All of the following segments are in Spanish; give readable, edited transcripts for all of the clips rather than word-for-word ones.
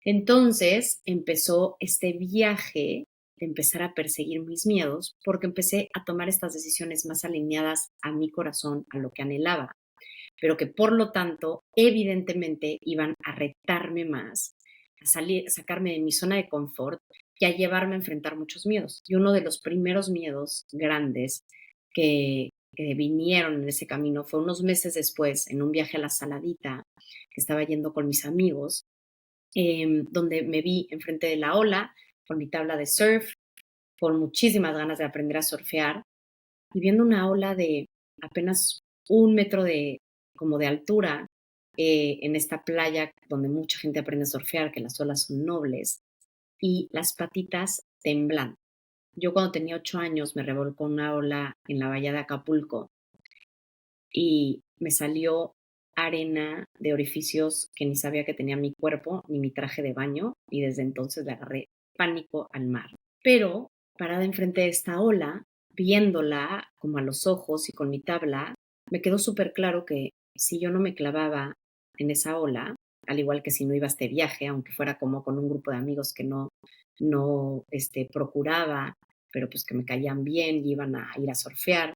Entonces empezó este viaje de empezar a perseguir mis miedos porque empecé a tomar estas decisiones más alineadas a mi corazón, a lo que anhelaba, pero que por lo tanto evidentemente iban a retarme más, a salir, a sacarme de mi zona de confort y a llevarme a enfrentar muchos miedos. Y uno de los primeros miedos grandes que vinieron en ese camino fue unos meses después, en un viaje a la Saladita, que estaba yendo con mis amigos, donde me vi enfrente de la ola, con mi tabla de surf, con muchísimas ganas de aprender a surfear, y viendo una ola de apenas 1 metro como de altura, en esta playa donde mucha gente aprende a surfear, que las olas son nobles, y las patitas temblando. Yo cuando tenía 8 años me revolcó una ola en la bahía de Acapulco y me salió arena de orificios que ni sabía que tenía mi cuerpo, ni mi traje de baño, y desde entonces le agarré pánico al mar. Pero, parada enfrente de esta ola, viéndola como a los ojos y con mi tabla, me quedó súper claro que si yo no me clavaba en esa ola, al igual que si no iba a este viaje, aunque fuera como con un grupo de amigos que no procuraba, pero pues que me caían bien y iban a ir a surfear,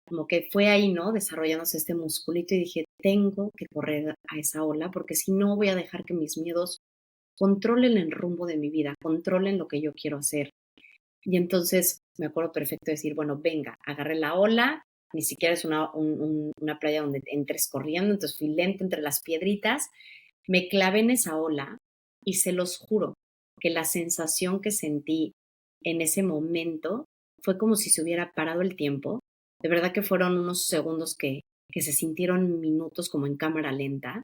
como que fue ahí, ¿no? Desarrollándose este musculito y dije, tengo que correr a esa ola porque si no voy a dejar que mis miedos controlen el rumbo de mi vida, controlen lo que yo quiero hacer. Y entonces me acuerdo perfecto de decir, bueno, venga, agarré la ola, ni siquiera es una playa donde entres corriendo, entonces fui lento entre las piedritas, me clavé en esa ola y se los juro que la sensación que sentí en ese momento fue como si se hubiera parado el tiempo. De verdad que fueron unos segundos que se sintieron minutos como en cámara lenta.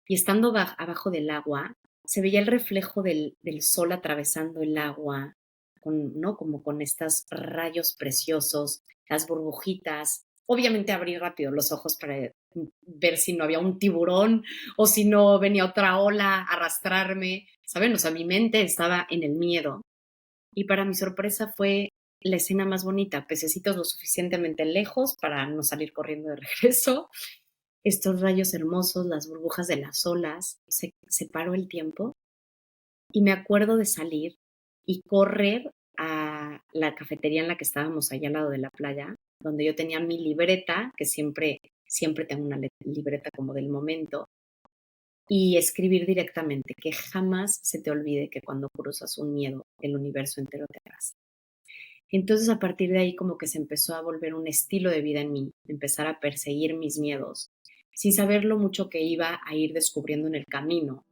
Y estando abajo del agua, se veía el reflejo del sol atravesando el agua, ¿no? Como con estos rayos preciosos, las burbujitas. Obviamente abrí rápido los ojos para ver si no había un tiburón o si no venía otra ola a arrastrarme, ¿saben? O sea, mi mente estaba en el miedo. Y para mi sorpresa fue la escena más bonita, pececitos lo suficientemente lejos para no salir corriendo de regreso, estos rayos hermosos, las burbujas de las olas, se paró el tiempo y me acuerdo de salir y correr a la cafetería en la que estábamos allá al lado de la playa, donde yo tenía mi libreta, que siempre tengo una libreta como del momento, y escribir directamente, que jamás se te olvide que cuando cruzas un miedo, el universo entero te abraza. Entonces a partir de ahí como que se empezó a volver un estilo de vida en mí, empezar a perseguir mis miedos, sin saber lo mucho que iba a ir descubriendo en el camino.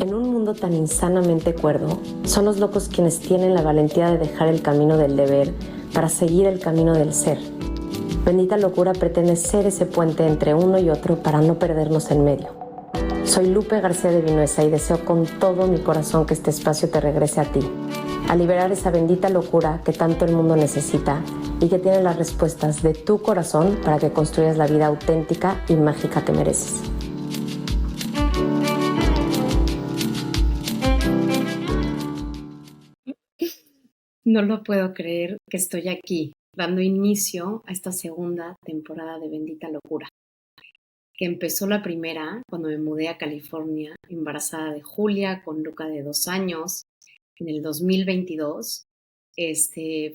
En un mundo tan insanamente cuerdo, son los locos quienes tienen la valentía de dejar el camino del deber para seguir el camino del ser. Bendita Locura pretende ser ese puente entre uno y otro para no perdernos en medio. Soy Lupe García de Vinuesa y deseo con todo mi corazón que este espacio te regrese a ti, a liberar esa bendita locura que tanto el mundo necesita y que tiene las respuestas de tu corazón para que construyas la vida auténtica y mágica que mereces. No lo puedo creer que estoy aquí, dando inicio a esta segunda temporada de Bendita Locura, que empezó la primera cuando me mudé a California, embarazada de Julia, con Luca de 2 años, en el 2022.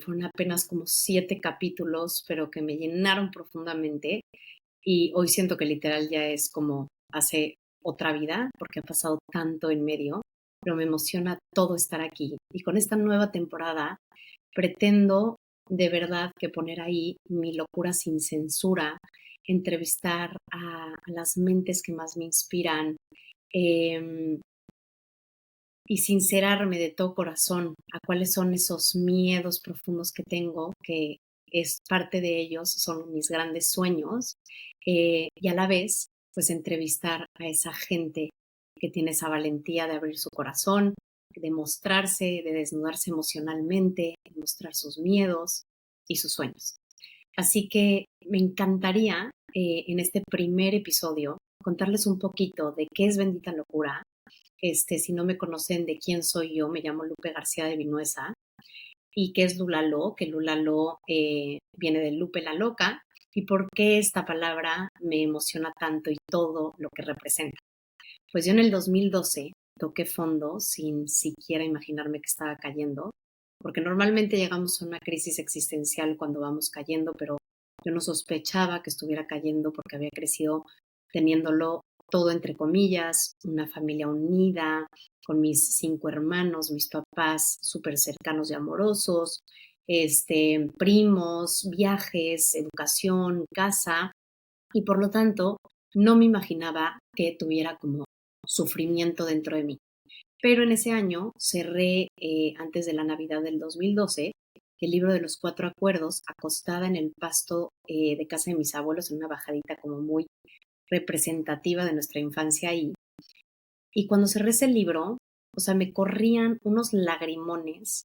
Fueron apenas como 7 capítulos, pero que me llenaron profundamente. Y hoy siento que literal ya es como hace otra vida, porque ha pasado tanto en medio, pero me emociona todo estar aquí. Y con esta nueva temporada pretendo de verdad que poner ahí mi locura sin censura, entrevistar a las mentes que más me inspiran, eh, y sincerarme de todo corazón a cuáles son esos miedos profundos que tengo, que es parte de ellos, son mis grandes sueños, y a la vez, pues entrevistar a esa gente que tiene esa valentía de abrir su corazón, de mostrarse, de desnudarse emocionalmente, de mostrar sus miedos y sus sueños. Así que me encantaría en este primer episodio contarles un poquito de qué es Bendita Locura. Si no me conocen de quién soy yo, me llamo Lupe García de Vinuesa. ¿Y qué es Lulalo? Que Lulalo viene de Lupe la Loca, ¿Y por qué esta palabra me emociona tanto y todo lo que representa? Pues yo en el 2012 toqué fondo sin siquiera imaginarme que estaba cayendo, porque normalmente llegamos a una crisis existencial cuando vamos cayendo, pero yo no sospechaba que estuviera cayendo porque había crecido teniéndolo todo entre comillas, una familia unida, con mis 5 hermanos, mis papás súper cercanos y amorosos, primos, viajes, educación, casa, y por lo tanto no me imaginaba que tuviera como sufrimiento dentro de mí. Pero en ese año cerré, antes de la Navidad del 2012, el libro de los 4 acuerdos, acostada en el pasto de casa de mis abuelos, en una bajadita como muy representativa de nuestra infancia ahí. Y cuando cerré ese libro, o sea, me corrían unos lagrimones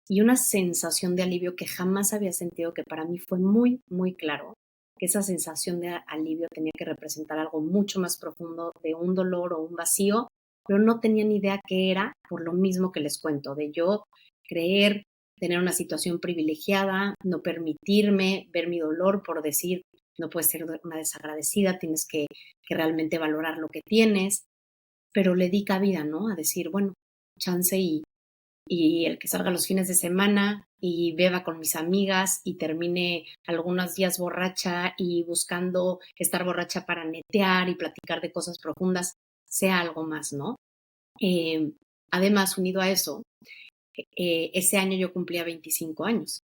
y una sensación de alivio que jamás había sentido, que para mí fue muy, muy claro que esa sensación de alivio tenía que representar algo mucho más profundo, de un dolor o un vacío, pero no tenía ni idea qué era, por lo mismo que les cuento, de yo creer, tener una situación privilegiada, no permitirme ver mi dolor por decir, no puedes ser una desagradecida, tienes que realmente valorar lo que tienes, pero le di cabida, ¿no? A decir, bueno, chance y el que salga los fines de semana y beba con mis amigas y termine algunos días borracha y buscando estar borracha para netear y platicar de cosas profundas, sea algo más, ¿no? Eh, Además, unido a eso, ese año yo cumplía 25 años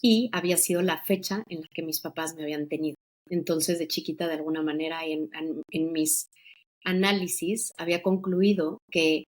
y había sido la fecha en la que mis papás me habían tenido. Entonces, de chiquita, de alguna manera, en mis análisis, había concluido que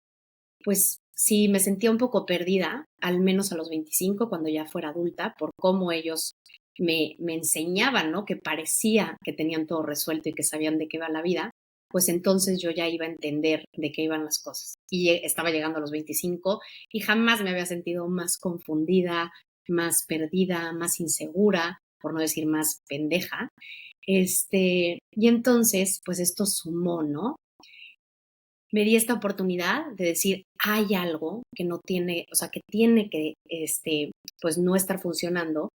pues sí, me sentía un poco perdida, al menos a los 25, cuando ya fuera adulta, por cómo ellos me enseñaban, ¿no? Que parecía que tenían todo resuelto y que sabían de qué iba la vida, pues entonces yo ya iba a entender de qué iban las cosas. Y estaba llegando a los 25 y jamás me había sentido más confundida, más perdida, más insegura, por no decir más pendeja. Y entonces, pues esto sumó, ¿no? Me di esta oportunidad de decir, hay algo que no tiene, o sea, que tiene que, pues no estar funcionando.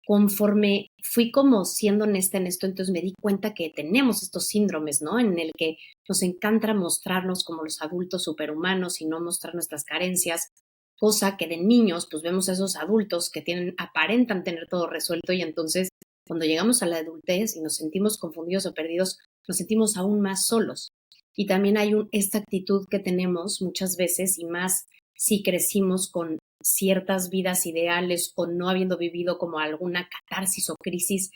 Conforme fui como siendo honesta en esto, entonces me di cuenta que tenemos estos síndromes, ¿no? En el que nos encanta mostrarnos como los adultos superhumanos y no mostrar nuestras carencias, cosa que de niños, pues vemos a esos adultos que aparentan tener todo resuelto y entonces cuando llegamos a la adultez y nos sentimos confundidos o perdidos, nos sentimos aún más solos. Y también hay esta actitud que tenemos muchas veces y más si crecimos con ciertas vidas ideales o no habiendo vivido como alguna catarsis o crisis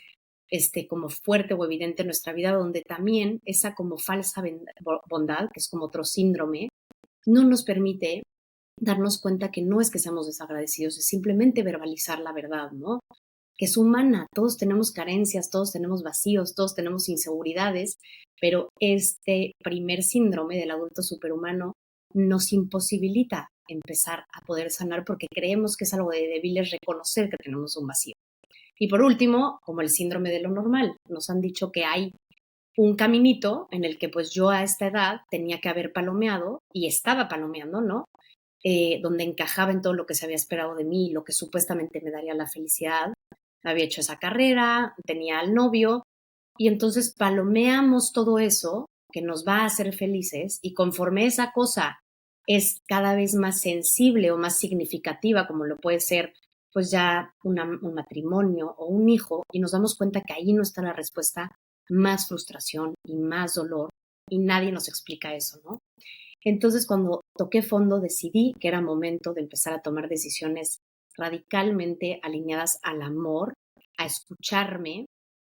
como fuerte o evidente en nuestra vida, donde también esa como falsa bondad, que es como otro síndrome, no nos permite darnos cuenta que no es que seamos desagradecidos, es simplemente verbalizar la verdad, ¿no? Que es humana, todos tenemos carencias, todos tenemos vacíos, todos tenemos inseguridades, pero este primer síndrome del adulto superhumano nos imposibilita empezar a poder sanar porque creemos que es algo de débiles reconocer que tenemos un vacío. Y por último, como el síndrome de lo normal, nos han dicho que hay un caminito en el que pues yo a esta edad tenía que haber palomeado y estaba palomeando, ¿no? Donde encajaba en todo lo que se había esperado de mí, lo que supuestamente me daría la felicidad. Había hecho esa carrera, tenía al novio y entonces palomeamos todo eso que nos va a hacer felices y conforme esa cosa es cada vez más sensible o más significativa, como lo puede ser pues ya un matrimonio o un hijo, y nos damos cuenta que ahí no está la respuesta, más frustración y más dolor y nadie nos explica eso, ¿no? Entonces, cuando toqué fondo, decidí que era momento de empezar a tomar decisiones radicalmente alineadas al amor, a escucharme.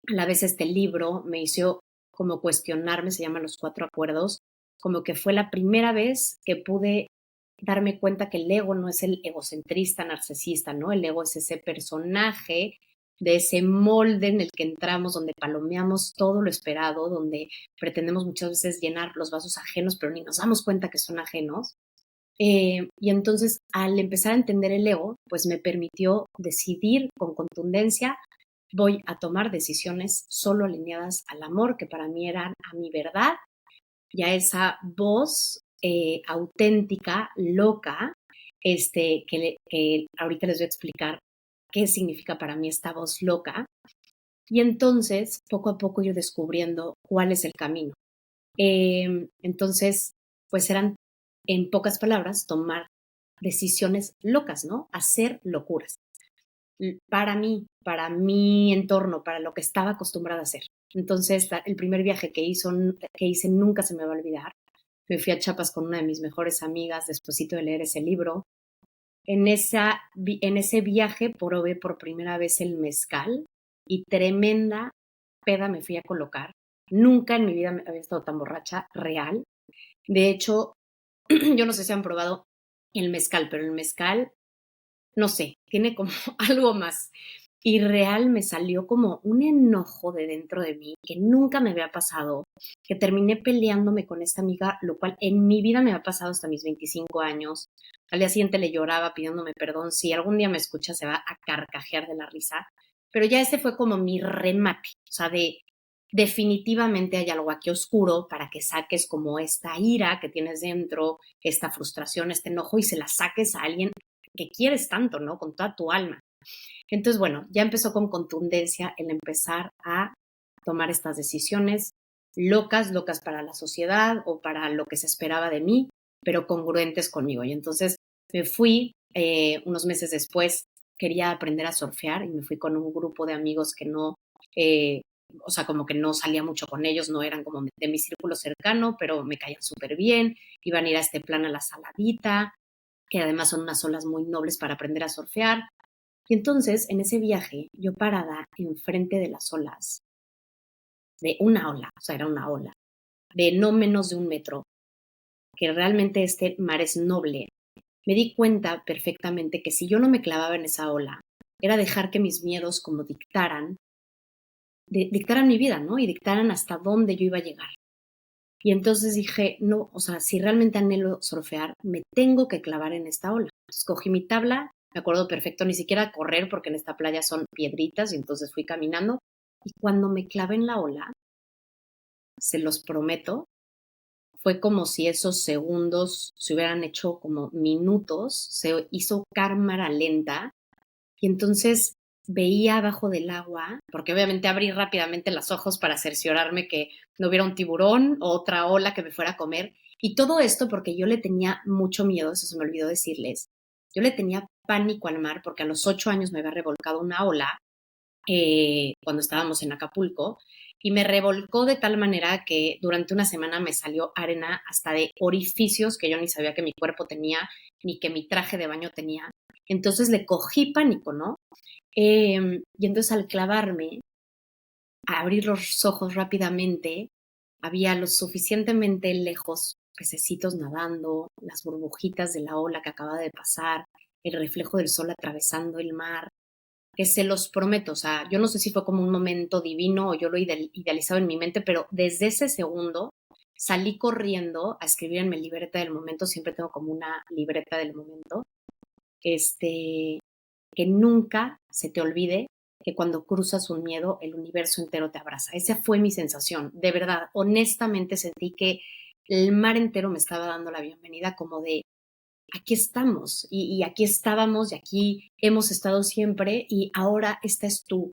A la vez este libro me hizo como cuestionarme, se llama Los 4 acuerdos, como que fue la primera vez que pude darme cuenta que el ego no es el egocentrista narcisista, ¿no? El ego es ese personaje de ese molde en el que entramos, donde palomeamos todo lo esperado, donde pretendemos muchas veces llenar los vasos ajenos, pero ni nos damos cuenta que son ajenos. Y entonces, al empezar a entender el ego, pues me permitió decidir con contundencia, voy a tomar decisiones solo alineadas al amor, que para mí eran a mi verdad y a esa voz auténtica, loca, que ahorita les voy a explicar qué significa para mí esta voz loca. y entonces poco a poco ir descubriendo cuál es el camino. Entonces, pues eran, en pocas palabras, tomar decisiones locas, ¿no? Hacer locuras. Para mí, para mi entorno, para lo que estaba acostumbrada a hacer. Entonces, el primer viaje que hice nunca se me va a olvidar. Me fui a Chiapas con una de mis mejores amigas despuesito de leer ese libro. En ese viaje probé por primera vez el mezcal y tremenda peda me fui a colocar. Nunca en mi vida había estado tan borracha, real. De hecho, yo no sé si han probado el mezcal, pero el mezcal, no sé, tiene como algo más. Y real me salió como un enojo de dentro de mí que nunca me había pasado, que terminé peleándome con esta amiga, lo cual en mi vida me ha pasado hasta mis 25 años. Al día siguiente le lloraba pidiéndome perdón. Si algún día me escucha, se va a carcajear de la risa. Pero ya ese fue como mi remate, o sea, de definitivamente hay algo aquí oscuro para que saques como esta ira que tienes dentro, esta frustración, este enojo y se la saques a alguien que quieres tanto, ¿no? Con toda tu alma. Entonces, bueno, ya empezó con contundencia el empezar a tomar estas decisiones locas, locas para la sociedad o para lo que se esperaba de mí, pero congruentes conmigo. Y entonces me fui, unos meses después quería aprender a surfear y me fui con un grupo de amigos que no, o sea, como que no salía mucho con ellos, no eran como de mi círculo cercano, pero me caían súper bien, iban a ir a este plan a la Saladita, que además son unas olas muy nobles para aprender a surfear. Y entonces, en ese viaje, yo parada enfrente de las olas, de una ola, o sea, era una ola, de no menos de 1 metro, que realmente este mar es noble, me di cuenta perfectamente que si yo no me clavaba en esa ola, era dejar que mis miedos como dictaran mi vida, ¿no? Y dictaran hasta dónde yo iba a llegar. Y entonces dije, no, o sea, si realmente anhelo surfear, me tengo que clavar en esta ola. Entonces cogí mi tabla, me acuerdo perfecto, ni siquiera correr porque en esta playa son piedritas y entonces fui caminando. Y cuando me clavé en la ola, se los prometo, fue como si esos segundos se hubieran hecho como minutos, se hizo cámara lenta y entonces veía abajo del agua, porque obviamente abrí rápidamente los ojos para cerciorarme que no hubiera un tiburón o otra ola que me fuera a comer. Y todo esto porque yo le tenía mucho miedo, eso se me olvidó decirles. Yo le tenía pánico al mar porque a los 8 años me había revolcado una ola cuando estábamos en Acapulco y me revolcó de tal manera que durante una semana me salió arena hasta de orificios que yo ni sabía que mi cuerpo tenía, ni que mi traje de baño tenía. Entonces le cogí pánico, ¿no? Y entonces al clavarme, a abrir los ojos rápidamente, había lo suficientemente lejos pececitos nadando, las burbujitas de la ola que acaba de pasar, el reflejo del sol atravesando el mar, que se los prometo, o sea, yo no sé si fue como un momento divino o yo lo he idealizado en mi mente, pero desde ese segundo salí corriendo a escribir en mi libreta del momento, siempre tengo como una libreta del momento, que nunca se te olvide que cuando cruzas un miedo, el universo entero te abraza. Esa fue mi sensación, de verdad, honestamente sentí que el mar entero me estaba dando la bienvenida como de aquí estamos y aquí estábamos y aquí hemos estado siempre y ahora esta es tu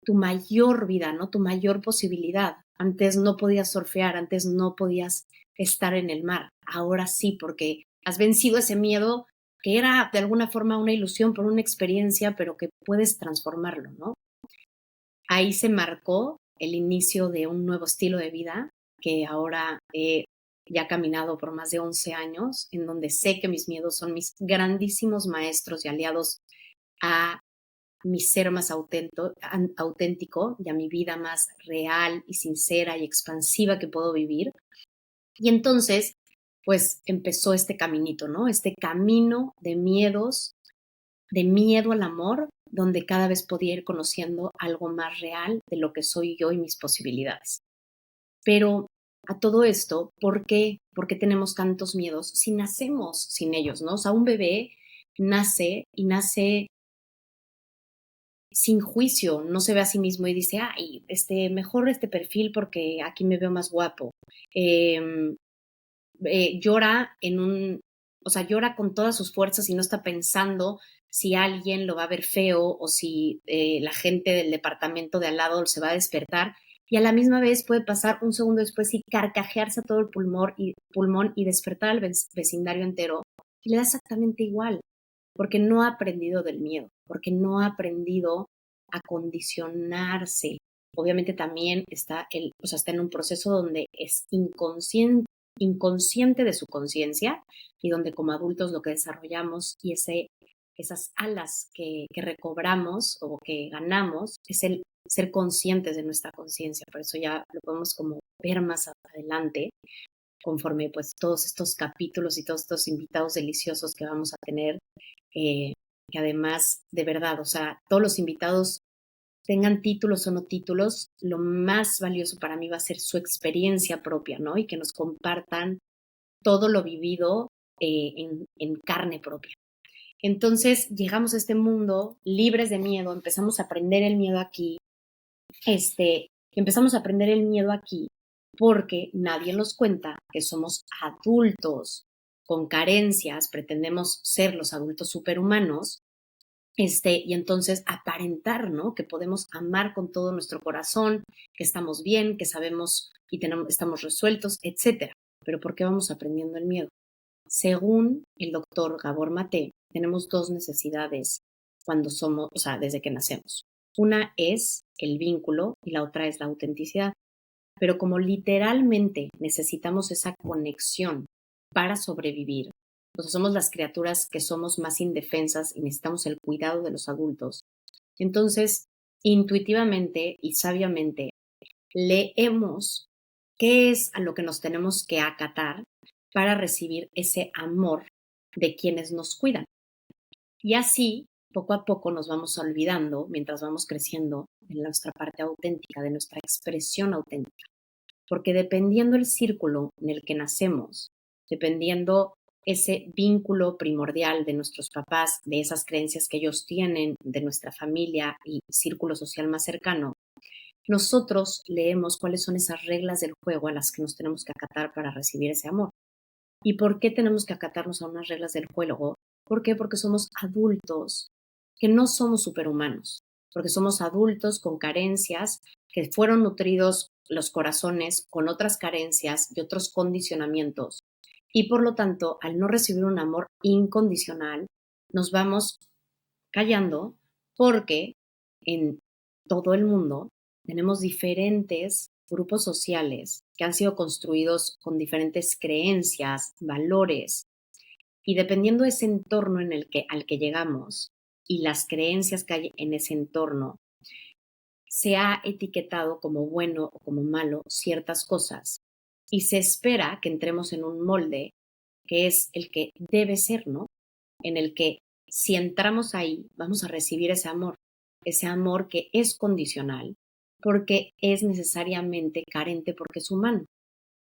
mayor vida, ¿no? Tu mayor posibilidad. Antes no podías surfear, antes no podías estar en el mar. Ahora sí, porque has vencido ese miedo que era de alguna forma una ilusión por una experiencia, pero que puedes transformarlo, ¿no? Ahí se marcó el inicio de un nuevo estilo de vida que ahora he ya caminado por más de 11 años, en donde sé que mis miedos son mis grandísimos maestros y aliados a mi ser más auténtico y a mi vida más real y sincera y expansiva que puedo vivir. Y entonces, pues empezó este caminito, ¿no? Este camino de miedos, de miedo al amor, donde cada vez podía ir conociendo algo más real de lo que soy yo y mis posibilidades. Pero a todo esto, ¿por qué? ¿Por qué tenemos tantos miedos si nacemos sin ellos, ¿no? O sea, un bebé nace y nace sin juicio, no se ve a sí mismo y dice, ay, mejor este perfil porque aquí me veo más guapo. Eh, llora o sea, llora con todas sus fuerzas y no está pensando si alguien lo va a ver feo o si la gente del departamento de al lado se va a despertar y a la misma vez puede pasar un segundo después y carcajearse a todo el pulmón y despertar al vecindario entero y le da exactamente igual, porque no ha aprendido del miedo, porque no ha aprendido a condicionarse. Obviamente también está está en un proceso donde es inconsciente de su conciencia y donde como adultos lo que desarrollamos y esas alas que recobramos o que ganamos es el ser conscientes de nuestra conciencia. Por eso ya lo podemos como ver más adelante conforme pues todos estos capítulos y todos estos invitados deliciosos que vamos a tener, que además de verdad, o sea, todos los invitados tengan títulos o no títulos, lo más valioso para mí va a ser su experiencia propia, ¿no? Y que nos compartan todo lo vivido en carne propia. Entonces llegamos a este mundo libres de miedo, empezamos a aprender el miedo aquí, empezamos a aprender el miedo aquí porque nadie nos cuenta que somos adultos con carencias, pretendemos ser los adultos superhumanos, y entonces aparentar, ¿no? Que podemos amar con todo nuestro corazón, que estamos bien, que sabemos y estamos resueltos, etcétera. Pero ¿por qué vamos aprendiendo el miedo? Según el doctor Gabor Maté, tenemos dos necesidades cuando somos, o sea, desde que nacemos. Una es el vínculo y la otra es la autenticidad. Pero como literalmente necesitamos esa conexión para sobrevivir, o sea, somos las criaturas que somos más indefensas y necesitamos el cuidado de los adultos. Entonces, intuitivamente y sabiamente, leemos qué es a lo que nos tenemos que acatar para recibir ese amor de quienes nos cuidan. Y así, poco a poco nos vamos olvidando, mientras vamos creciendo, de nuestra parte auténtica, de nuestra expresión auténtica. Porque dependiendo el círculo en el que nacemos, dependiendo ese vínculo primordial de nuestros papás, de esas creencias que ellos tienen, de nuestra familia y círculo social más cercano, nosotros leemos cuáles son esas reglas del juego a las que nos tenemos que acatar para recibir ese amor. ¿Y por qué tenemos que acatarnos a unas reglas del juego? ¿Por qué? Porque somos adultos, que no somos superhumanos, porque somos adultos con carencias que fueron nutridos los corazones con otras carencias y otros condicionamientos. Y por lo tanto, al no recibir un amor incondicional, nos vamos callando porque en todo el mundo tenemos diferentes grupos sociales que han sido construidos con diferentes creencias, valores, y dependiendo de ese entorno al que llegamos y las creencias que hay en ese entorno, se ha etiquetado como bueno o como malo ciertas cosas y se espera que entremos en un molde que es el que debe ser, ¿no? En el que si entramos ahí vamos a recibir ese amor que es condicional porque es necesariamente carente porque es humano.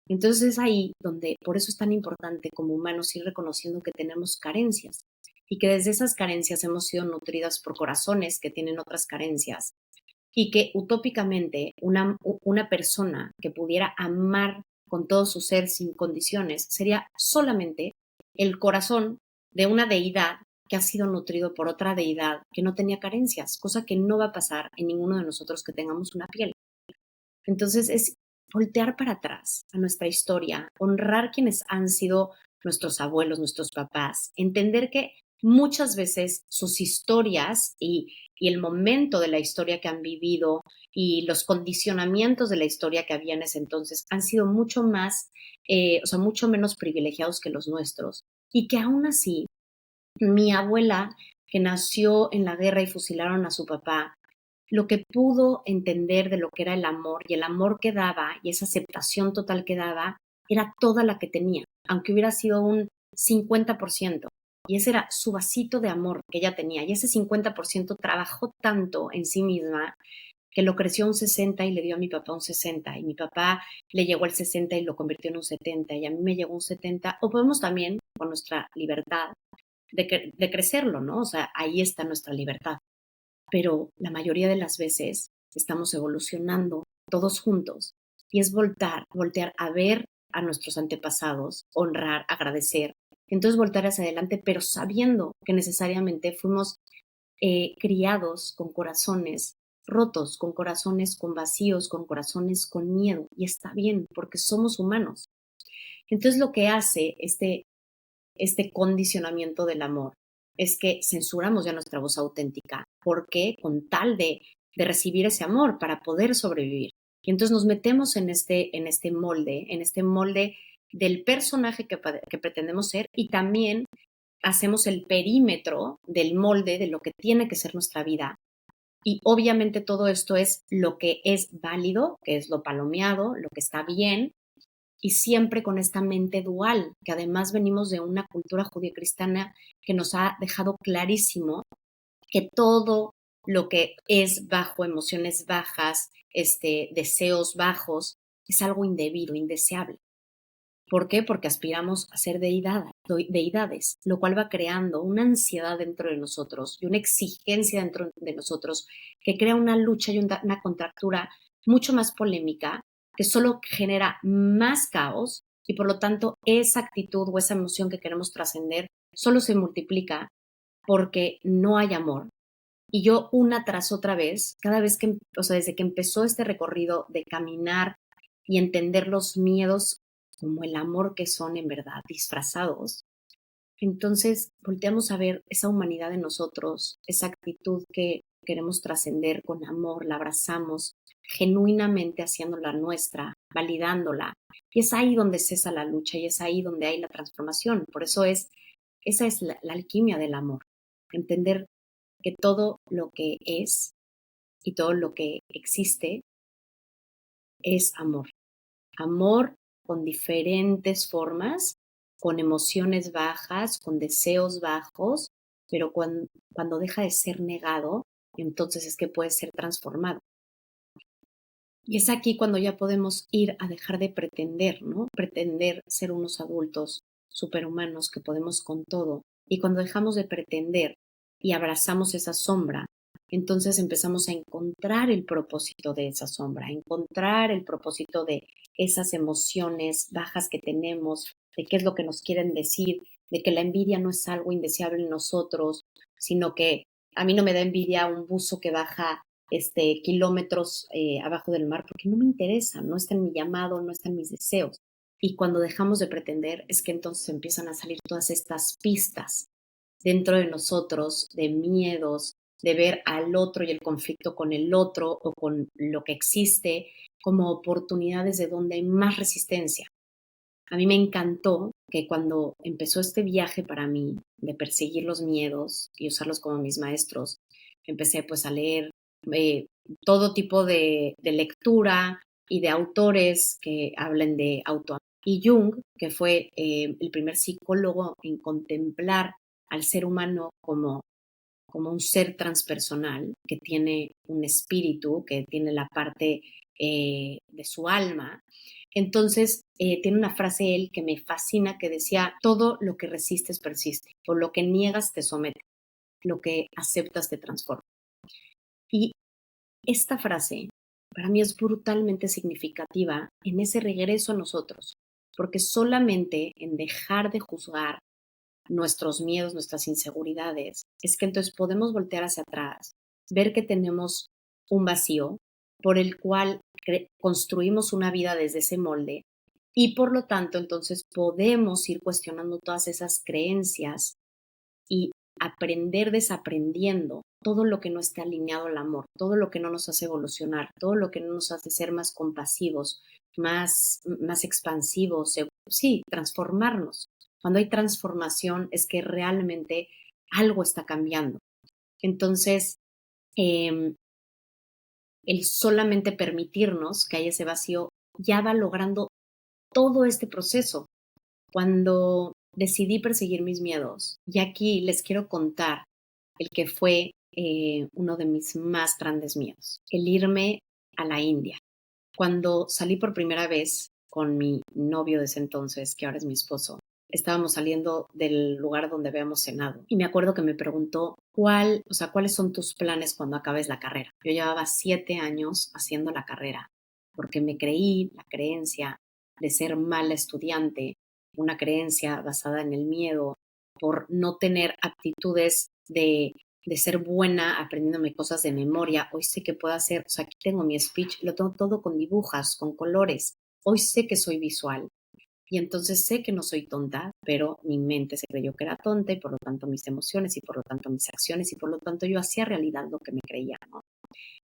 Entonces es ahí donde, por eso es tan importante como humanos ir reconociendo que tenemos carencias y que desde esas carencias hemos sido nutridas por corazones que tienen otras carencias y que utópicamente una persona que pudiera amar con todo su ser sin condiciones sería solamente el corazón de una deidad que ha sido nutrido por otra deidad que no tenía carencias, cosa que no va a pasar en ninguno de nosotros que tengamos una piel. Entonces es voltear para atrás a nuestra historia, honrar quienes han sido nuestros abuelos, nuestros papás, entender que muchas veces sus historias y el momento de la historia que han vivido y los condicionamientos de la historia que había en ese entonces han sido mucho más, mucho menos privilegiados que los nuestros. Y que aún así, mi abuela, que nació en la guerra y fusilaron a su papá, lo que pudo entender de lo que era el amor y el amor que daba y esa aceptación total que daba era toda la que tenía, aunque hubiera sido un 50%. Y ese era su vasito de amor que ella tenía. Y ese 50% trabajó tanto en sí misma que lo creció a un 60 y le dio a mi papá un 60. Y mi papá le llegó al 60 y lo convirtió en un 70. Y a mí me llegó un 70. O podemos también, con nuestra libertad, de crecerlo, ¿no? O sea, ahí está nuestra libertad. Pero la mayoría de las veces estamos evolucionando todos juntos y es voltear a ver a nuestros antepasados, honrar, agradecer Entonces voltear hacia adelante, pero sabiendo que necesariamente fuimos criados con corazones rotos, con corazones con vacíos, con corazones con miedo. Y está bien, porque somos humanos. Entonces lo que hace este condicionamiento del amor es que censuramos ya nuestra voz auténtica, porque con tal de recibir ese amor para poder sobrevivir. Y entonces nos metemos en este molde del personaje que pretendemos ser, y también hacemos el perímetro del molde de lo que tiene que ser nuestra vida. Y obviamente todo esto es lo que es válido, que es lo palomeado, lo que está bien, y siempre con esta mente dual, que además venimos de una cultura judio-cristiana que nos ha dejado clarísimo que todo lo que es bajo, emociones bajas, deseos bajos, es algo indebido, indeseable. ¿Por qué? Porque aspiramos a ser deidades, lo cual va creando una ansiedad dentro de nosotros y una exigencia dentro de nosotros que crea una lucha y una contractura mucho más polémica, que solo genera más caos, y por lo tanto esa actitud o esa emoción que queremos trascender solo se multiplica porque no hay amor. Y yo una tras otra vez, cada vez que, o sea, desde que empezó este recorrido de caminar y entender los miedos como el amor que son en verdad, disfrazados, entonces volteamos a ver esa humanidad en nosotros, esa actitud que queremos trascender con amor, la abrazamos genuinamente haciéndola nuestra, validándola. Y es ahí donde cesa la lucha y es ahí donde hay la transformación. Por eso esa es la alquimia del amor, entender que todo lo que es y todo lo que existe es amor. Amor con diferentes formas, con emociones bajas, con deseos bajos, pero cuando deja de ser negado, entonces es que puede ser transformado. Y es aquí cuando ya podemos ir a dejar de pretender, ¿no? Pretender ser unos adultos superhumanos que podemos con todo. Y cuando dejamos de pretender y abrazamos esa sombra, entonces empezamos a encontrar el propósito de esa sombra, a encontrar el propósito de esas emociones bajas que tenemos, de qué es lo que nos quieren decir, de que la envidia no es algo indeseable en nosotros, sino que a mí no me da envidia un buzo que baja kilómetros abajo del mar, porque no me interesa, no está en mi llamado, no está en mis deseos. Y cuando dejamos de pretender es que entonces empiezan a salir todas estas pistas dentro de nosotros de miedos, de ver al otro y el conflicto con el otro o con lo que existe como oportunidades de donde hay más resistencia. A mí me encantó que cuando empezó este viaje para mí de perseguir los miedos y usarlos como mis maestros, empecé pues a leer eh, todo tipo de lectura y de autores que hablen de autoamor. Y Jung, que fue el primer psicólogo en contemplar al ser humano como un ser transpersonal que tiene un espíritu, que tiene la parte de su alma. Entonces, tiene una frase él que me fascina que decía, todo lo que resistes persiste, por lo que niegas te somete, lo que aceptas te transforma. Y esta frase para mí es brutalmente significativa en ese regreso a nosotros, porque solamente en dejar de juzgar nuestros miedos, nuestras inseguridades, es que entonces podemos voltear hacia atrás, ver que tenemos un vacío por el cual construimos una vida desde ese molde, y por lo tanto entonces podemos ir cuestionando todas esas creencias y aprender desaprendiendo todo lo que no esté alineado al amor, todo lo que no nos hace evolucionar, todo lo que no nos hace ser más compasivos, más expansivos, sí, transformarnos. Cuando hay transformación es que realmente algo está cambiando. Entonces, el solamente permitirnos que haya ese vacío ya va logrando todo este proceso. Cuando decidí perseguir mis miedos, y aquí les quiero contar el que fue uno de mis más grandes miedos, el irme a la India. Cuando salí por primera vez con mi novio de ese entonces, que ahora es mi esposo, estábamos saliendo del lugar donde habíamos cenado y me acuerdo que me preguntó ¿cuáles son tus planes cuando acabes la carrera? Yo llevaba 7 años haciendo la carrera porque me creí la creencia de ser mala estudiante, una creencia basada en el miedo, por no tener aptitudes de ser buena aprendiéndome cosas de memoria. Hoy sé que puedo hacer, o sea, aquí tengo mi speech, lo tengo todo con dibujos, con colores. Hoy sé que soy visual. Y entonces sé que no soy tonta, pero mi mente se creyó que era tonta y por lo tanto mis emociones y por lo tanto mis acciones y por lo tanto yo hacía realidad lo que me creía, ¿no?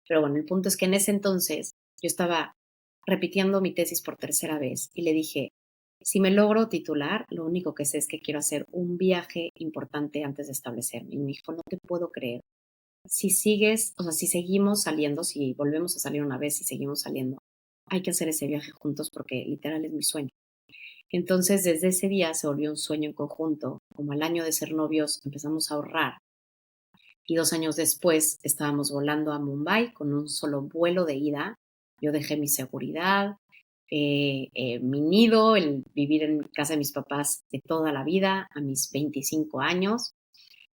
Pero bueno, el punto es que en ese entonces yo estaba repitiendo mi tesis por tercera vez y le dije, si me logro titular, lo único que sé es que quiero hacer un viaje importante antes de establecerme. Y me dijo, no te puedo creer. Si sigues, o sea, si seguimos saliendo, si volvemos a salir una vez y seguimos saliendo, hay que hacer ese viaje juntos porque literal es mi sueño. Entonces, desde ese día se volvió un sueño en conjunto. Como al año de ser novios empezamos a ahorrar y 2 años después estábamos volando a Mumbai con un solo vuelo de ida. Yo dejé mi seguridad, mi nido, el vivir en casa de mis papás de toda la vida, a mis 25 años,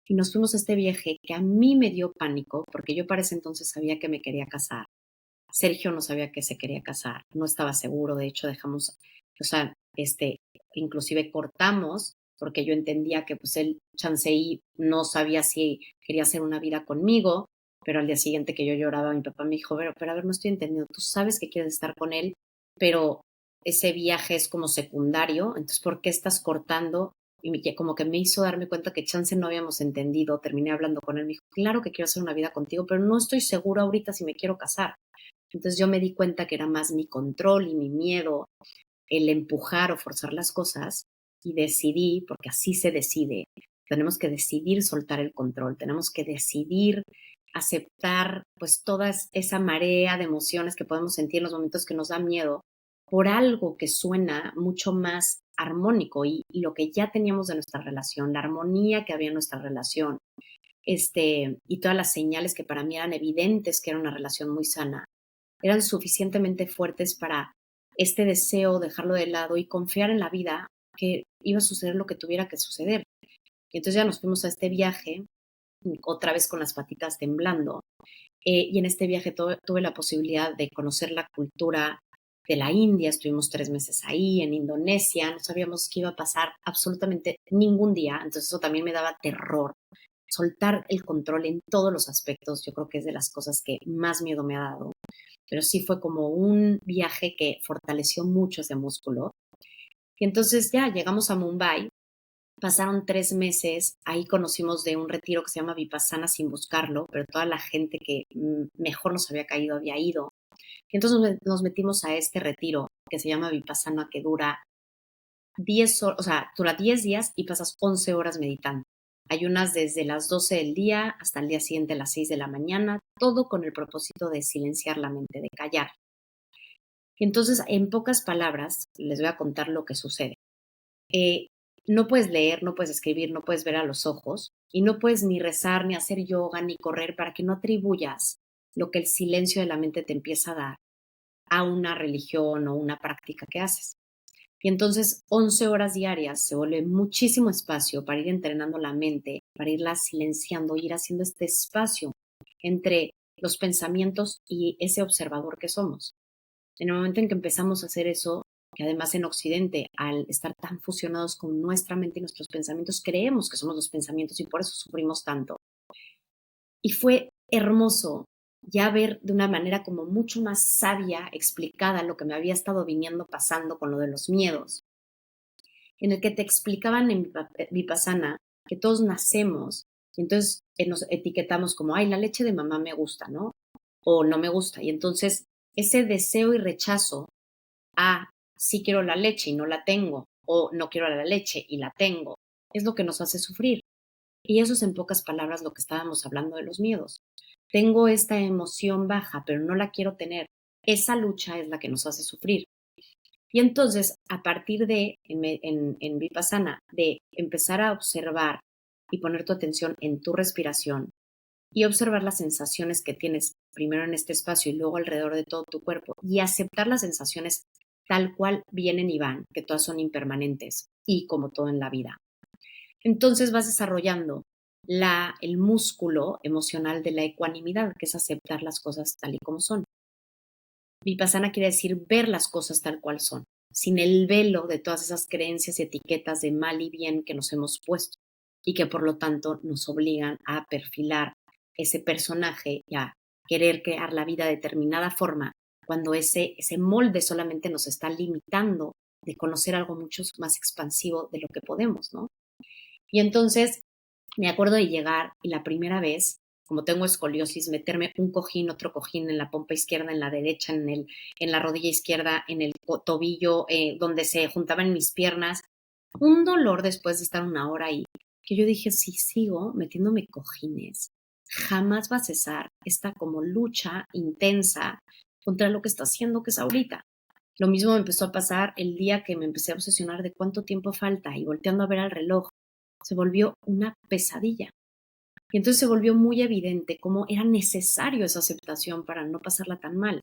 y nos fuimos a este viaje que a mí me dio pánico porque yo para ese entonces sabía que me quería casar. Sergio no sabía que se quería casar, no estaba seguro, de hecho dejamos, o sea, inclusive cortamos porque yo entendía que pues él chance y no sabía si quería hacer una vida conmigo, pero al día siguiente que yo lloraba, mi papá me dijo, pero a ver, no estoy entendiendo, tú sabes que quieres estar con él, pero ese viaje es como secundario, entonces ¿por qué estás cortando? Como que me hizo darme cuenta que chance no habíamos entendido, terminé hablando con él, me dijo, claro que quiero hacer una vida contigo, pero no estoy segura ahorita si me quiero casar. Entonces yo me di cuenta que era más mi control y mi miedo, el empujar o forzar las cosas, y decidí, porque así se decide, tenemos que decidir soltar el control, tenemos que decidir aceptar pues toda esa marea de emociones que podemos sentir en los momentos que nos da miedo por algo que suena mucho más armónico y lo que ya teníamos de nuestra relación, la armonía que había en nuestra relación, y todas las señales que para mí eran evidentes que era una relación muy sana, eran suficientemente fuertes para este deseo, dejarlo de lado y confiar en la vida que iba a suceder lo que tuviera que suceder. Y entonces ya nos fuimos a este viaje, otra vez con las patitas temblando, y en este viaje tuve la posibilidad de conocer la cultura de la India, estuvimos 3 meses ahí, en Indonesia, no sabíamos qué iba a pasar absolutamente ningún día, entonces eso también me daba terror. Soltar el control en todos los aspectos, yo creo que es de las cosas que más miedo me ha dado, pero sí fue como un viaje que fortaleció mucho ese músculo. Y entonces ya llegamos a Mumbai, pasaron 3 meses, ahí conocimos de un retiro que se llama Vipassana sin buscarlo, pero toda la gente que mejor nos había caído había ido. Y entonces nos metimos a este retiro que se llama Vipassana, que dura 10 horas, o sea, dura 10 días y pasas 11 horas meditando. Ayunas desde las 12 del día hasta el día siguiente a las 6 de la mañana, todo con el propósito de silenciar la mente, de callar. Y entonces, en pocas palabras, les voy a contar lo que sucede. No puedes leer, no puedes escribir, no puedes ver a los ojos y no puedes ni rezar, ni hacer yoga, ni correr para que no atribuyas lo que el silencio de la mente te empieza a dar a una religión o una práctica que haces. Y entonces 11 horas diarias se vuelve muchísimo espacio para ir entrenando la mente, para irla silenciando, ir haciendo este espacio entre los pensamientos y ese observador que somos. En el momento en que empezamos a hacer eso, que además en Occidente, al estar tan fusionados con nuestra mente y nuestros pensamientos, creemos que somos los pensamientos y por eso sufrimos tanto. Y fue hermoso ya ver de una manera como mucho más sabia, explicada, lo que me había estado viniendo pasando con lo de los miedos, en el que te explicaban en Vipassana que todos nacemos y entonces nos etiquetamos como, ay, la leche de mamá me gusta, ¿no? O no me gusta. Y entonces ese deseo y rechazo a sí quiero la leche y no la tengo, o no quiero la leche y la tengo, es lo que nos hace sufrir. Y eso es en pocas palabras lo que estábamos hablando de los miedos. Tengo esta emoción baja, pero no la quiero tener. Esa lucha es la que nos hace sufrir. Y entonces, a partir de, en Vipassana, de empezar a observar y poner tu atención en tu respiración y observar las sensaciones que tienes primero en este espacio y luego alrededor de todo tu cuerpo y aceptar las sensaciones tal cual vienen y van, que todas son impermanentes y como todo en la vida. Entonces vas desarrollando el músculo emocional de la ecuanimidad, que es aceptar las cosas tal y como son. Vipassana quiere decir ver las cosas tal cual son. sin el velo de todas esas creencias y etiquetas de mal y bien que nos hemos puesto y que por lo tanto nos obligan a perfilar ese personaje y a querer crear la vida de determinada forma cuando ese molde solamente nos está limitando de conocer algo mucho más expansivo de lo que podemos, ¿no? Y entonces me acuerdo de llegar y la primera vez, como tengo escoliosis, meterme un cojín, otro cojín en la pompa izquierda, en la derecha, en la rodilla izquierda, en el tobillo, donde se juntaban mis piernas. Un dolor después de estar una hora ahí, que yo dije, si sigo metiéndome cojines, jamás va a cesar esta como lucha intensa contra lo que está haciendo, que es ahorita. Lo mismo me empezó a pasar el día que me empecé a obsesionar de cuánto tiempo falta y volteando a ver al reloj, se volvió una pesadilla. Y entonces se volvió muy evidente cómo era necesario esa aceptación para no pasarla tan mal.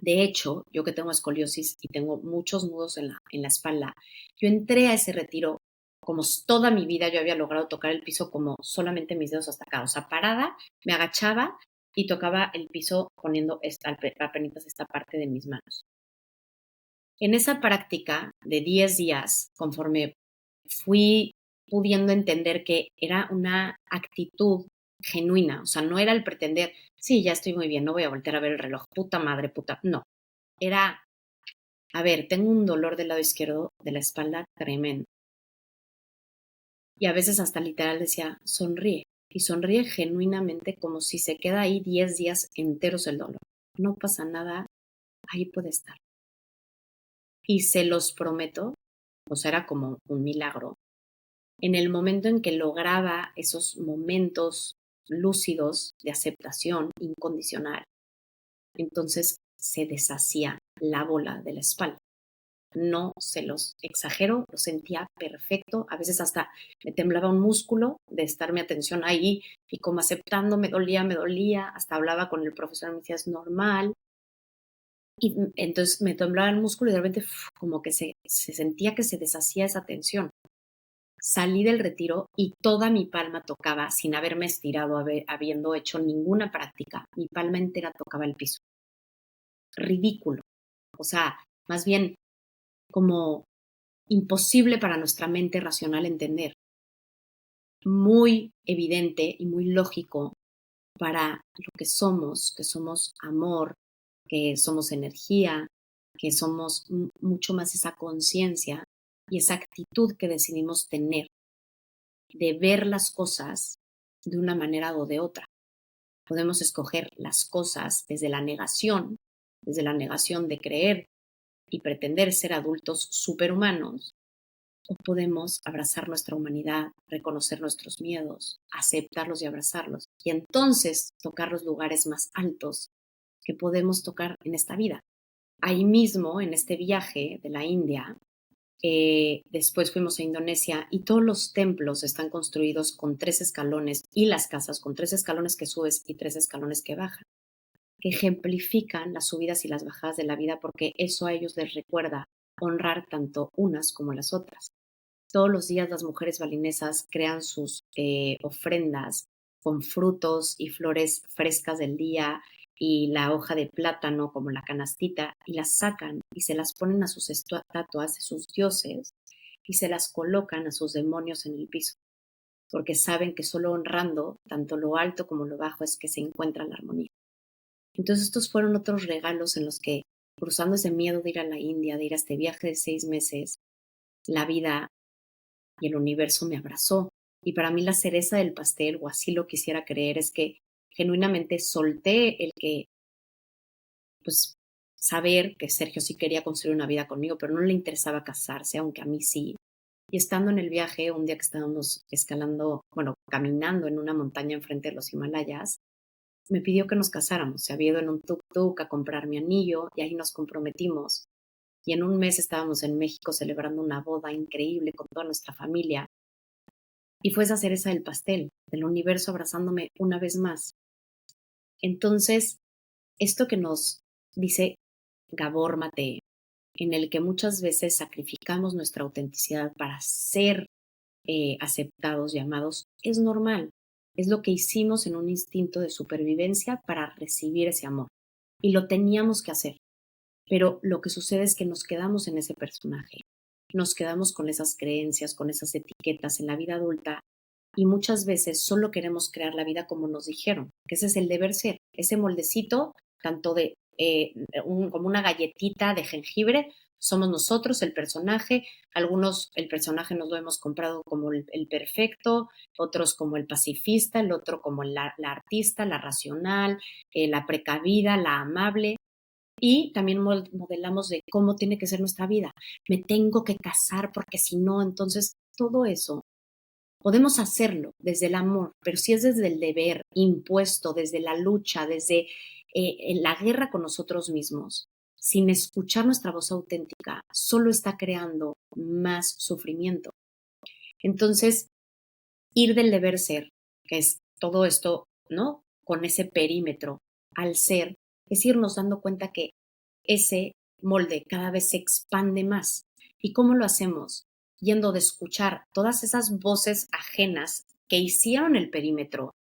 De hecho, yo que tengo escoliosis y tengo muchos nudos en la espalda, yo entré a ese retiro como toda mi vida yo había logrado tocar el piso como solamente mis dedos hasta acá. O sea, parada, me agachaba y tocaba el piso poniendo apenas esta parte de mis manos. En esa práctica de 10 días, conforme fui pudiendo entender que era una actitud genuina, o sea, no era el pretender, sí, ya estoy muy bien, no voy a voltear a ver el reloj, puta madre, puta, no, era, a ver, tengo un dolor del lado izquierdo de la espalda tremendo. Y a veces hasta literal decía, sonríe, y sonríe genuinamente como si se queda ahí 10 días enteros el dolor. No pasa nada, ahí puede estar. Y se los prometo, o sea, era como un milagro. En el momento en que lograba esos momentos lúcidos de aceptación incondicional, entonces se deshacía la bola de la espalda. No se los exagero, lo sentía perfecto. A veces hasta me temblaba un músculo de estar mi atención ahí y como aceptando, me dolía. Hasta hablaba con el profesor y me decía, es normal. Y entonces me temblaba el músculo y de repente como que se sentía que se deshacía esa tensión. Salí del retiro y toda mi palma tocaba, sin haberme estirado, habiendo hecho ninguna práctica, mi palma entera tocaba el piso. Ridículo. O sea, más bien como imposible para nuestra mente racional entender. Muy evidente y muy lógico para lo que somos amor, que somos energía, que somos mucho más esa conciencia y esa actitud que decidimos tener de ver las cosas de una manera o de otra. Podemos escoger las cosas desde la negación de creer y pretender ser adultos superhumanos, o podemos abrazar nuestra humanidad, reconocer nuestros miedos, aceptarlos y abrazarlos, y entonces tocar los lugares más altos que podemos tocar en esta vida. Ahí mismo, en este viaje de la India, después fuimos a Indonesia y todos los templos están construidos con 3 escalones y las casas con 3 escalones que subes y 3 escalones que bajan, que ejemplifican las subidas y las bajadas de la vida porque eso a ellos les recuerda honrar tanto unas como las otras. Todos los días las mujeres balinesas crean sus ofrendas con frutos y flores frescas del día y la hoja de plátano como la canastita y las sacan y se las ponen a sus estatuas de sus dioses y se las colocan a sus demonios en el piso, porque saben que solo honrando tanto lo alto como lo bajo es que se encuentra la armonía. Entonces estos fueron otros regalos en los que, cruzando ese miedo de ir a la India, de ir a este viaje de 6 meses, la vida y el universo me abrazó. Y para mí la cereza del pastel, o así lo quisiera creer, es que genuinamente solté el que, pues, saber que Sergio sí quería construir una vida conmigo, pero no le interesaba casarse, aunque a mí sí. Y estando en el viaje, un día que estábamos escalando, bueno, caminando en una montaña enfrente de los Himalayas, me pidió que nos casáramos. Se había ido en un tuk-tuk a comprar mi anillo y ahí nos comprometimos. Y en un mes estábamos en México celebrando una boda increíble con toda nuestra familia. Y fue esa cereza del pastel, del universo abrazándome una vez más. Entonces, esto que nos dice Gabor Mate, en el que muchas veces sacrificamos nuestra autenticidad para ser aceptados y amados, es normal. Es lo que hicimos en un instinto de supervivencia para recibir ese amor. Y lo teníamos que hacer. pero lo que sucede es que nos quedamos en ese personaje, nos quedamos con esas creencias, con esas etiquetas en la vida adulta y muchas veces solo queremos crear la vida como nos dijeron, que ese es el deber ser, ese moldecito, tanto de como una galletita de jengibre, somos nosotros el personaje, algunos el personaje nos lo hemos comprado como el perfecto, otros como el pacifista, el otro como la artista, la racional, la precavida, la amable, y también modelamos de cómo tiene que ser nuestra vida. Me tengo que casar porque si no, entonces todo eso podemos hacerlo desde el amor, pero si es desde el deber impuesto, desde la lucha, desde la guerra con nosotros mismos, sin escuchar nuestra voz auténtica, solo está creando más sufrimiento. Entonces, ir del deber ser, que es todo esto, ¿no? Con ese perímetro al ser, es irnos dando cuenta que ese molde cada vez se expande más. ¿Y cómo lo hacemos? Yendo de escuchar todas esas voces ajenas que hicieron el perímetro,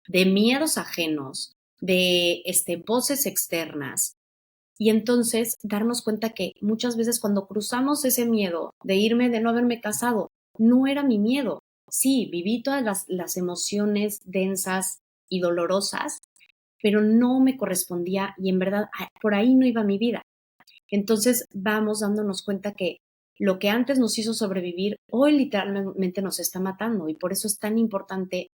de miedos ajenos, de voces externas. Y entonces darnos cuenta que muchas veces cuando cruzamos ese miedo de irme, de no haberme casado, no era mi miedo. Sí, viví todas las emociones densas y dolorosas, pero no me correspondía y en verdad por ahí no iba mi vida. Entonces vamos dándonos cuenta que lo que antes nos hizo sobrevivir, hoy literalmente nos está matando y por eso es tan importante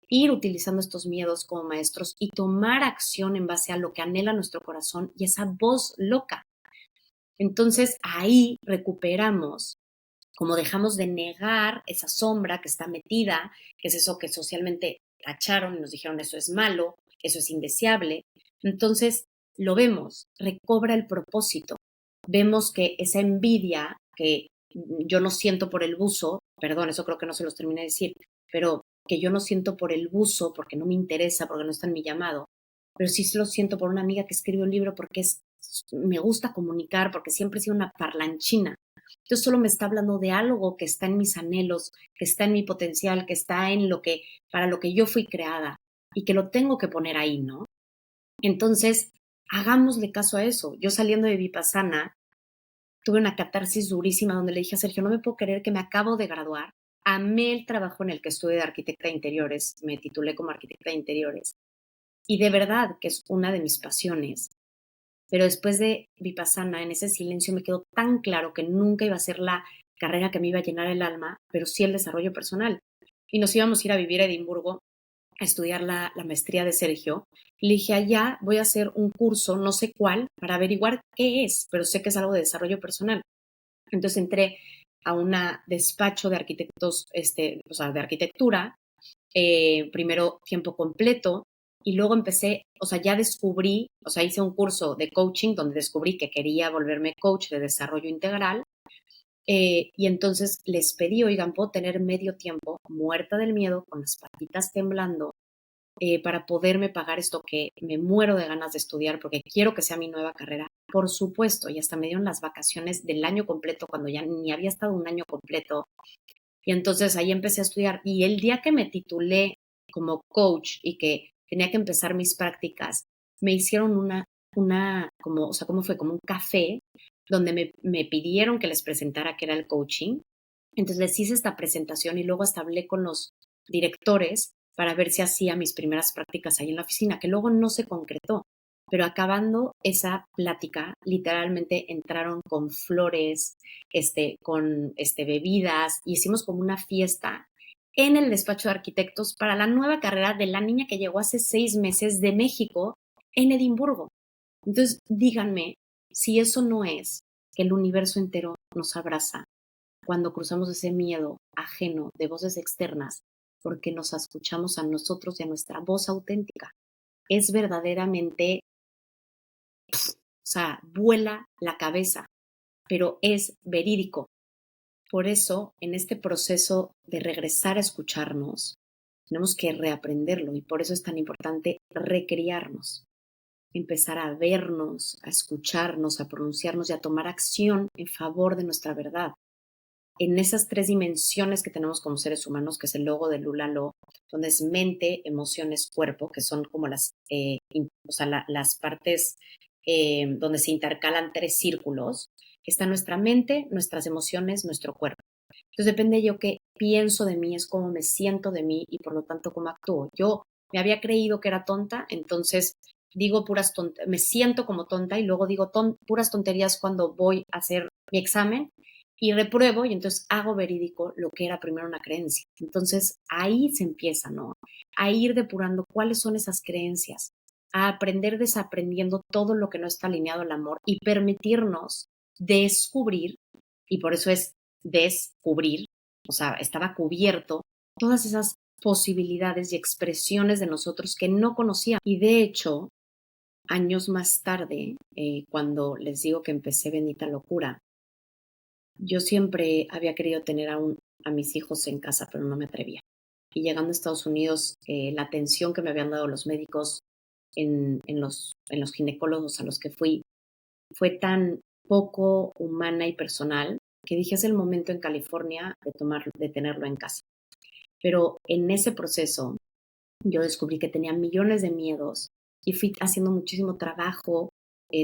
ir utilizando estos miedos como maestros y tomar acción en base a lo que anhela nuestro corazón y esa voz loca. Entonces ahí recuperamos, como dejamos de negar esa sombra que está metida, que es eso que socialmente tacharon y nos dijeron eso es malo, eso es indeseable. Entonces lo vemos, recobra el propósito. Vemos que esa envidia que yo no siento por el buzo, perdón, eso creo que no se los terminé de decir, pero que yo no siento por el buzo porque no me interesa, porque no está en mi llamado, pero sí lo siento por una amiga que escribe un libro porque me gusta comunicar, porque siempre he sido una parlanchina. Entonces solo me está hablando de algo que está en mis anhelos, que está en mi potencial, que está en para lo que yo fui creada y que lo tengo que poner ahí, ¿no? Entonces, hagámosle caso a eso. Yo saliendo de Vipassana, tuve una catarsis durísima donde le dije a Sergio, no me puedo creer que me acabo de graduar. Amé el trabajo en el que estuve de arquitecta de interiores, me titulé como arquitecta de interiores. Y de verdad que es una de mis pasiones. Pero después de Vipassana, en ese silencio me quedó tan claro que nunca iba a ser la carrera que me iba a llenar el alma, pero sí el desarrollo personal. Y nos íbamos a ir a vivir a Edimburgo a estudiar la maestría de Sergio. Y le dije, allá voy a hacer un curso, no sé cuál, para averiguar qué es, pero sé que es algo de desarrollo personal. Entonces entré a un despacho de arquitectos, o sea, de arquitectura, primero tiempo completo, y luego empecé, o sea, ya descubrí, o sea, hice un curso de coaching donde descubrí que quería volverme coach de desarrollo integral, y entonces les pedí, oigan, ¿puedo tener medio tiempo muerta del miedo, con las patitas temblando, para poderme pagar esto que me muero de ganas de estudiar porque quiero que sea mi nueva carrera? Por supuesto, y hasta me dieron las vacaciones del año completo cuando ya ni había estado un año completo. Y entonces ahí empecé a estudiar. Y el día que me titulé como coach y que tenía que empezar mis prácticas, me hicieron como, o sea, ¿cómo fue? Como un café donde me pidieron que les presentara qué era el coaching. Entonces les hice esta presentación y luego hasta hablé con los directores para ver si hacía mis primeras prácticas ahí en la oficina, que luego no se concretó. Pero acabando esa plática, literalmente entraron con flores, con bebidas, y hicimos como una fiesta en el despacho de arquitectos para la nueva carrera de la niña que llegó hace 6 meses de México en Edimburgo. Entonces, díganme si eso no es que el universo entero nos abraza cuando cruzamos ese miedo ajeno de voces externas, porque nos escuchamos a nosotros y a nuestra voz auténtica. Es verdaderamente, o sea, vuela la cabeza, pero es verídico. Por eso, en este proceso de regresar a escucharnos, tenemos que reaprenderlo y por eso es tan importante recriarnos, empezar a vernos, a escucharnos, a pronunciarnos y a tomar acción en favor de nuestra verdad. En esas 3 dimensiones que tenemos como seres humanos, que es el logo de Lulalo, donde es mente, emociones, cuerpo, que son como las partes donde se intercalan 3 círculos. Está nuestra mente, nuestras emociones, nuestro cuerpo. Entonces depende yo qué pienso de mí, es cómo me siento de mí y por lo tanto cómo actúo. Yo me había creído que era tonta, entonces digo puras tonterías, me siento como tonta y luego digo puras tonterías cuando voy a hacer mi examen y repruebo y entonces hago verídico lo que era primero una creencia. Entonces ahí se empieza, ¿no? A ir depurando cuáles son esas creencias, a aprender desaprendiendo todo lo que no está alineado al amor y permitirnos descubrir, y por eso es descubrir, o sea, estaba cubierto todas esas posibilidades y expresiones de nosotros que no conocía. Y de hecho, años más tarde, cuando les digo que empecé Bendita Locura, yo siempre había querido tener a mis hijos en casa, pero no me atrevía. Y llegando a Estados Unidos, la atención que me habían dado los médicos en los ginecólogos a los que fui fue tan poco humana y personal que dije es el momento en California de tenerlo en casa. Pero en ese proceso yo descubrí que tenía millones de miedos y fui haciendo muchísimo trabajo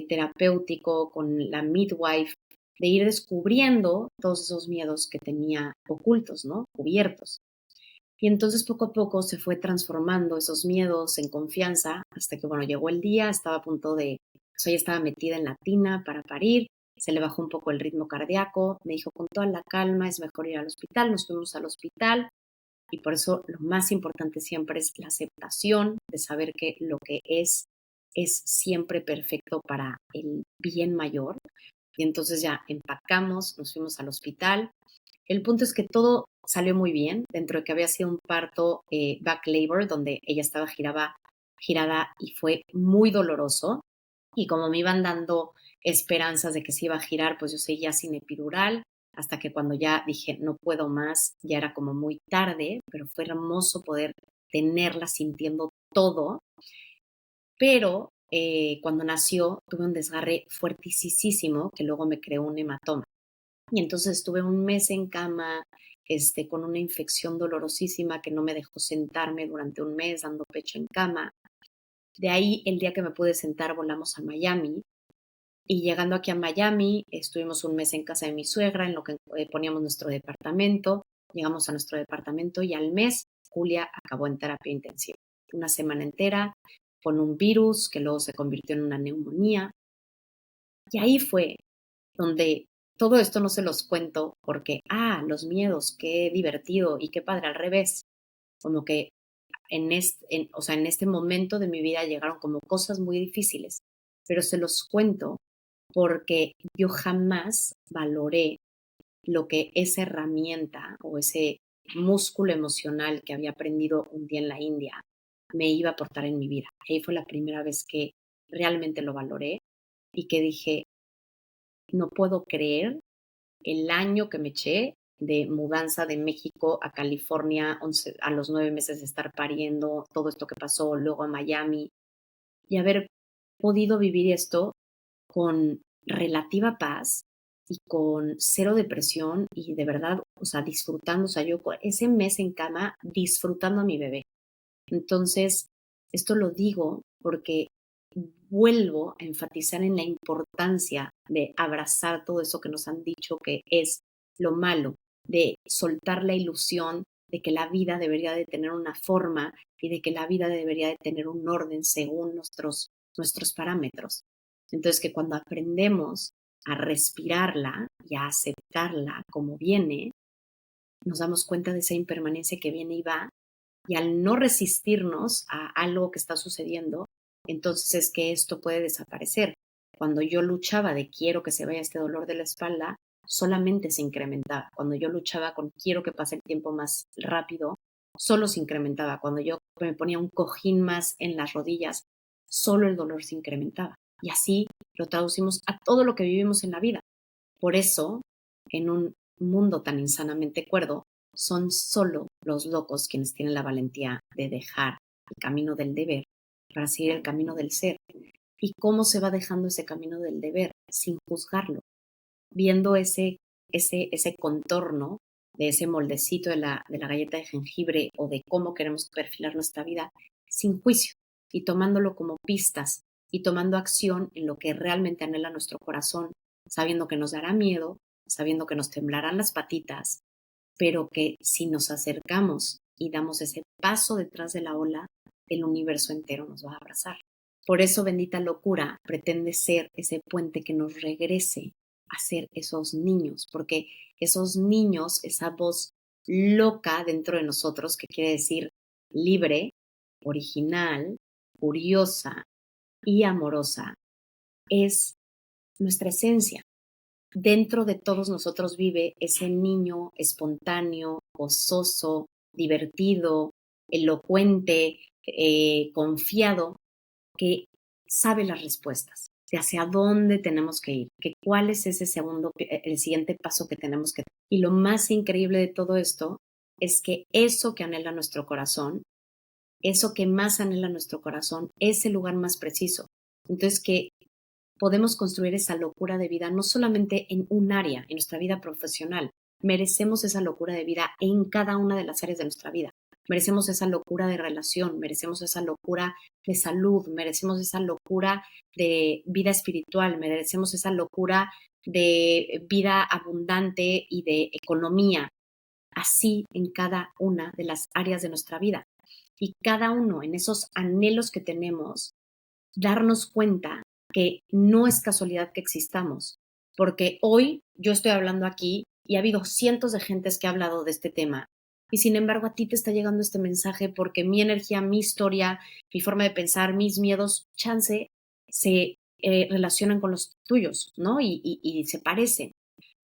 terapéutico con la midwife de ir descubriendo todos esos miedos que tenía ocultos, ¿no? Cubiertos. Y entonces poco a poco se fue transformando esos miedos en confianza hasta que, bueno, llegó el día, estaba a punto de, o sea, ella estaba metida en la tina para parir, se le bajó un poco el ritmo cardíaco, me dijo con toda la calma, es mejor ir al hospital, nos fuimos al hospital y por eso lo más importante siempre es la aceptación de saber que lo que es siempre perfecto para el bien mayor. Y entonces ya empacamos, nos fuimos al hospital. El punto es que todo salió muy bien, dentro de que había sido un parto back labor, donde ella estaba girada y fue muy doloroso. Y como me iban dando esperanzas de que se iba a girar, pues yo seguía sin epidural, hasta que cuando ya dije, no puedo más, ya era como muy tarde, pero fue hermoso poder tenerla sintiendo todo. Pero cuando nació tuve un desgarre fuertisísimo que luego me creó un hematoma. Y entonces estuve un mes en cama, con una infección dolorosísima que no me dejó sentarme durante un mes dando pecho en cama. De ahí, el día que me pude sentar, volamos a Miami. Y llegando aquí a Miami, estuvimos un mes en casa de mi suegra, en lo que poníamos nuestro departamento. Llegamos a nuestro departamento y al mes, Julia acabó en terapia intensiva. Una semana entera con un virus que luego se convirtió en una neumonía. Y ahí fue donde todo esto no se los cuento porque, los miedos, qué divertido y qué padre, al revés. Como que en este momento de mi vida llegaron como cosas muy difíciles, pero se los cuento porque yo jamás valoré lo que esa herramienta o ese músculo emocional que había aprendido un día en la India me iba a aportar en mi vida. Ahí fue la primera vez que realmente lo valoré y que dije, no puedo creer el año que me eché de mudanza de México a California, a los 9 meses de estar pariendo, todo esto que pasó, luego a Miami, y haber podido vivir esto con relativa paz y con cero depresión y de verdad, o sea, disfrutando, o sea, yo ese mes en cama disfrutando a mi bebé. Entonces, esto lo digo porque vuelvo a enfatizar en la importancia de abrazar todo eso que nos han dicho que es lo malo, de soltar la ilusión de que la vida debería de tener una forma y de que la vida debería de tener un orden según nuestros parámetros. Entonces, que cuando aprendemos a respirarla y a aceptarla como viene, nos damos cuenta de esa impermanencia que viene y va, y al no resistirnos a algo que está sucediendo, entonces es que esto puede desaparecer. Cuando yo luchaba de quiero que se vaya este dolor de la espalda, solamente se incrementaba. Cuando yo luchaba con quiero que pase el tiempo más rápido, solo se incrementaba. Cuando yo me ponía un cojín más en las rodillas, solo el dolor se incrementaba. Y así lo traducimos a todo lo que vivimos en la vida. Por eso, en un mundo tan insanamente cuerdo, son solo los locos quienes tienen la valentía de dejar el camino del deber para seguir el camino del ser. ¿Y cómo se va dejando ese camino del deber? Sin juzgarlo, viendo ese contorno de ese moldecito de la galleta de jengibre o de cómo queremos perfilar nuestra vida sin juicio y tomándolo como pistas y tomando acción en lo que realmente anhela nuestro corazón, sabiendo que nos dará miedo, sabiendo que nos temblarán las patitas, pero que si nos acercamos y damos ese paso detrás de la ola, el universo entero nos va a abrazar. Por eso Bendita Locura pretende ser ese puente que nos regrese a ser esos niños, porque esos niños, esa voz loca dentro de nosotros, que quiere decir libre, original, curiosa y amorosa, es nuestra esencia. Dentro de todos nosotros vive ese niño espontáneo, gozoso, divertido, elocuente, confiado, que sabe las respuestas de hacia dónde tenemos que ir, que cuál es ese el siguiente paso que tenemos que dar. Y lo más increíble de todo esto es que eso que anhela nuestro corazón, eso que más anhela nuestro corazón, es el lugar más preciso. Entonces, que podemos construir esa locura de vida no solamente en un área, en nuestra vida profesional. Merecemos esa locura de vida en cada una de las áreas de nuestra vida. Merecemos esa locura de relación, merecemos esa locura de salud, merecemos esa locura de vida espiritual, merecemos esa locura de vida abundante y de economía. Así en cada una de las áreas de nuestra vida. Y cada uno en esos anhelos que tenemos, darnos cuenta que no es casualidad que existamos, porque hoy yo estoy hablando aquí y ha habido cientos de gentes que ha hablado de este tema, y sin embargo a ti te está llegando este mensaje porque mi energía, mi historia, mi forma de pensar, mis miedos, chance, se relacionan con los tuyos, ¿no? Y se parecen.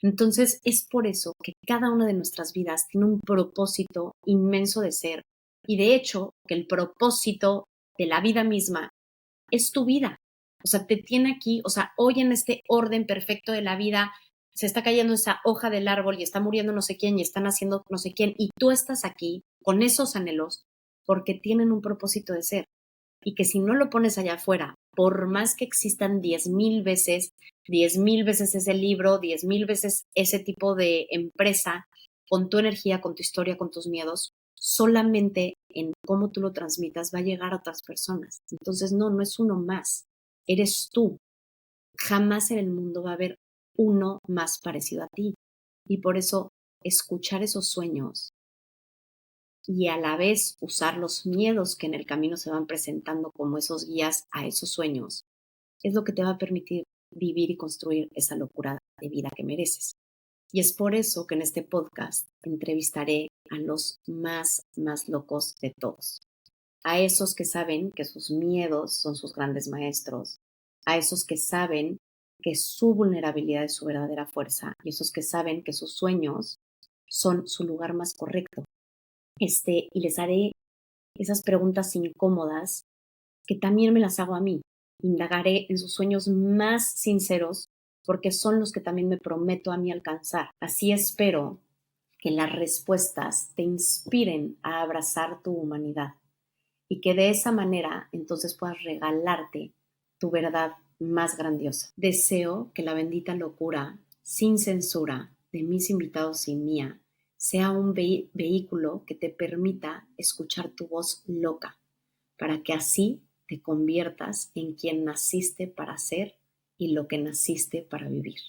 Entonces es por eso que cada una de nuestras vidas tiene un propósito inmenso de ser, y de hecho que el propósito de la vida misma es tu vida. O sea, te tiene aquí, o sea, hoy en este orden perfecto de la vida, se está cayendo esa hoja del árbol y está muriendo no sé quién y están haciendo no sé quién, y tú estás aquí con esos anhelos porque tienen un propósito de ser. Y que si no lo pones allá afuera, por más que existan 10,000 veces ese libro, 10,000 veces ese tipo de empresa, con tu energía, con tu historia, con tus miedos, solamente en cómo tú lo transmitas va a llegar a otras personas. Entonces, no es uno más, eres tú. Jamás en el mundo va a haber uno más parecido a ti. Y por eso, escuchar esos sueños y a la vez usar los miedos que en el camino se van presentando como esos guías a esos sueños, es lo que te va a permitir vivir y construir esa locura de vida que mereces. Y es por eso que en este podcast entrevistaré a los más locos de todos. A esos que saben que sus miedos son sus grandes maestros, a esos que saben que su vulnerabilidad es su verdadera fuerza, y esos que saben que sus sueños son su lugar más correcto. Y les haré esas preguntas incómodas que también me las hago a mí. Indagaré en sus sueños más sinceros porque son los que también me prometo a mí alcanzar. Así espero que las respuestas te inspiren a abrazar tu humanidad y que de esa manera entonces puedas regalarte tu verdad más grandiosa. Deseo que la bendita locura, sin censura, de mis invitados y mía, sea un vehículo que te permita escuchar tu voz loca, para que así te conviertas en quien naciste para ser y lo que naciste para vivir.